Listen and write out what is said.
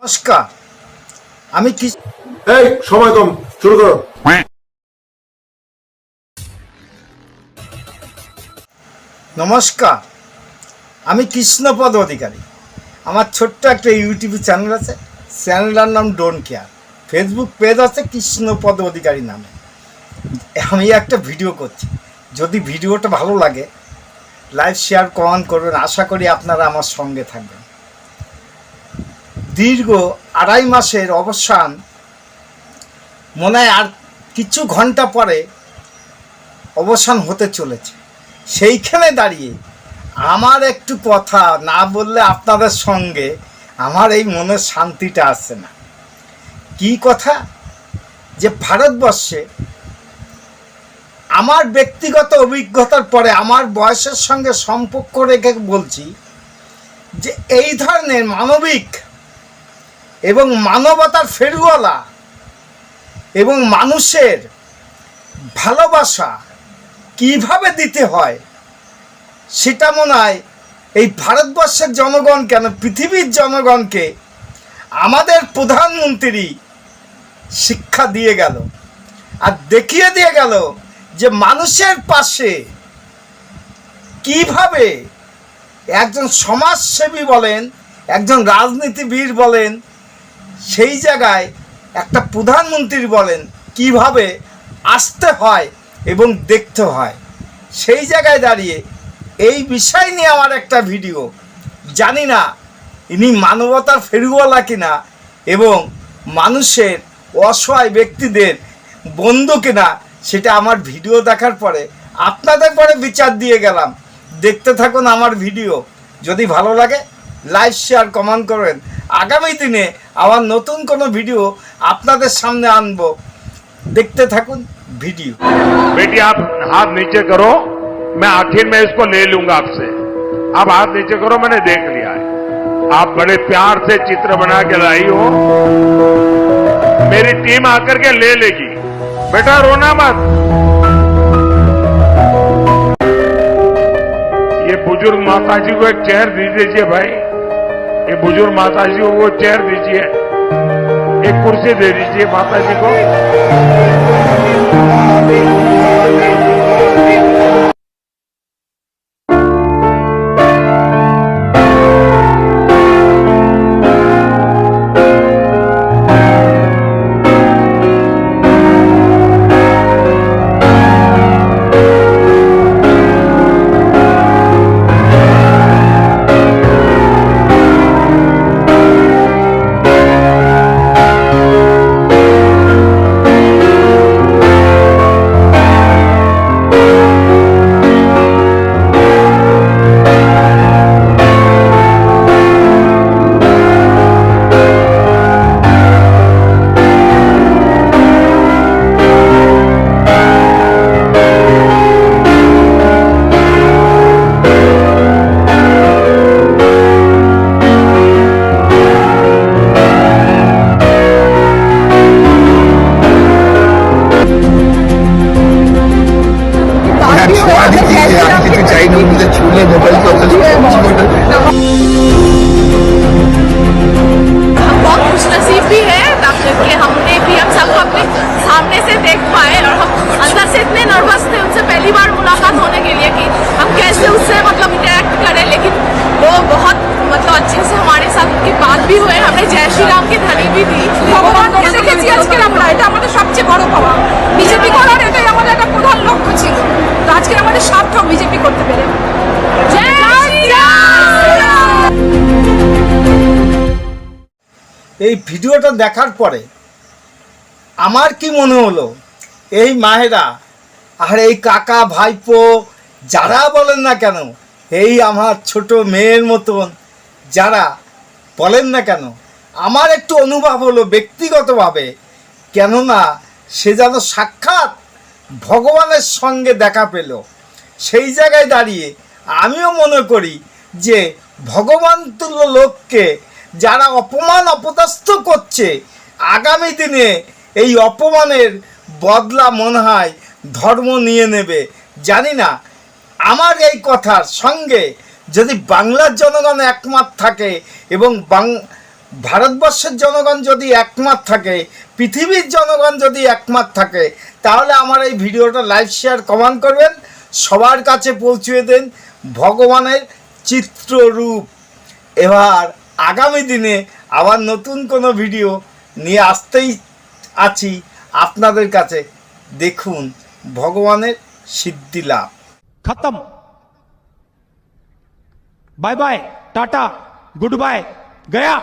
নমস্কার, আমি কি এই সময় কম, শুরু করো। নমস্কার, আমি কৃষ্ণপদ অধিকারী। আমার ছোট্ট একটা ইউটিউব চ্যানেল আছে, চ্যানেলটার নাম ডোন্ট কেয়ার। ফেসবুক পেজ আছে কৃষ্ণপদ অধিকারী নামে। আমি একটা ভিডিও করছি, যদি ভিডিওটা ভালো লাগে লাইক শেয়ার কমেন্ট করবেন। আশা করি আপনারা আমার সঙ্গে থাকবেন। দীর্ঘ 2.5 মাসের অবসান, মনে হয় আর কিছু ঘন্টা পরে অবসান হতে চলেছে। সেইখানে দাঁড়িয়ে আমার একটু কথা না বললে আপনাদের সঙ্গে আমার এই মনের শান্তিটা আসছে না। কি কথা? যে ভারতবর্ষে আমার ব্যক্তিগত অভিজ্ঞতার পরে আমার বয়সের সঙ্গে সম্পর্ক রেখে বলছি যে এই ধরনের মানবিক এবং মানবতার ফেরিওয়ালা এবং মানুষের ভালোবাসা কিভাবে দিতে হয় সেটা মনে হয় এই ভারতবর্ষের জনগণ কেন পৃথিবীর জনগণকে আমাদের প্রধানমন্ত্রী শিক্ষা দিয়ে গেল আর দেখিয়ে দিয়ে গেল যে মানুষের পাশে কিভাবে একজন সমাজসেবী বলেন, একজন রাজনীতিবিদ বলেন, সেই জায়গায় একটা প্রধানমন্ত্রী বলেন কিভাবে আসতে হয় এবং দেখতে হয়। সেই জায়গায় দাঁড়িয়ে এই বিষয় নিয়ে আমার একটা ভিডিও, জানি না ইনি মানবতার ফেরিওয়ালা কিনা এবং মানুষের অসহায় ব্যক্তিদের বন্ধু কিনা, সেটা আমার ভিডিও দেখার পরে আপনাদের পরে বিচার দিয়ে গেলাম। দেখতে থাকুন আমার ভিডিও, যদি ভালো লাগে লাইক শেয়ার কমেন্ট করবেন। আগামী দিনে আমার নতুন কোনো ভিডিও আপনাদের সামনে আনবো, দেখতে থাকুন ভিডিও। बेटी आप हाथ नीचे करो, मैं आखिर में इसको ले लूंगा आपसे। आप हाथ नीचे करो, मैंने देख लिया है। आप बड़े प्यार से चित्र बना के लाई हो, मेरी टीम आकर के ले लेगी। बेटा रोना मत। ये बुजुर्ग माता जी को एक चेयर दे दीजिए भाई, ये बुजुर्ग माता जी को वो चेयर दीजिए, एक कुर्सी दे दीजिए माता जी को। मुझे छूने मोबाइल को हम बहुत खुशनसीब भी है कि हमने भी हम सबको अपने सामने से देख पाए और हम अंदर से इतने नर्वस थे उनसे पहली बार मुलाकात होने के लिए कि हम कैसे उससे मतलब इंटरेक्ट करें, लेकिन वो बहुत मतलब अच्छे से हमारे साथ उनकी बात भी हुए। हमने जय श्री राम की ध्वनि भी दी। ভগবানকে দেখেছি আজকে আমরা, এটা আমাদের সবচেয়ে বড় পাওয়া। বিজেপি করার এটাই আমাদের একটা প্রধান লক্ষ্য ছিল, তো আজকে আমাদের সার্থক বিজেপি করতে পেরে। জয় শ্রী রাম। এই ভিডিওটা দেখার পরে আমার কি মনে হলো, এই মায়েরা আর এই কাকা ভাইপো যারা বলেন না কেন, এই আমার ছোট মেয়ের মতন যারা বলেন না কেন, আমার একটু অনুভব হলো ব্যক্তিগতভাবে, কেননা সে যেন সাক্ষাৎ ভগবানের সঙ্গে দেখা পেল। সেই জায়গায় দাঁড়িয়ে আমিও মনে করি যে ভগবান তুল্য লোককে যারা অপমান অপদস্থ করছে, আগামী দিনে এই অপমানের বদলা মনে হয় ধর্ম নিয়ে নেবে। জানি না, আমার এই কথার সঙ্গে যদি বাংলার জনগণ একমত থাকে এবং ভারতবর্ষের জনগণ যদি একমত থাকে, পৃথিবীর জনগণ যদি একমত থাকে, তাহলে আমার এই ভিডিওটা লাইক শেয়ার কমেন্ট করবেন, সবার কাছে পৌঁছে দেন ভগবানের চিত্ররূপ। এবার আগামী দিনে আবার নতুন কোনো ভিডিও নিয়ে আসতেই আছি আপনাদের কাছে। দেখুন ভগবানের সিদ্ধি লাভ। खत्म। Bye bye, tata, goodbye, गया।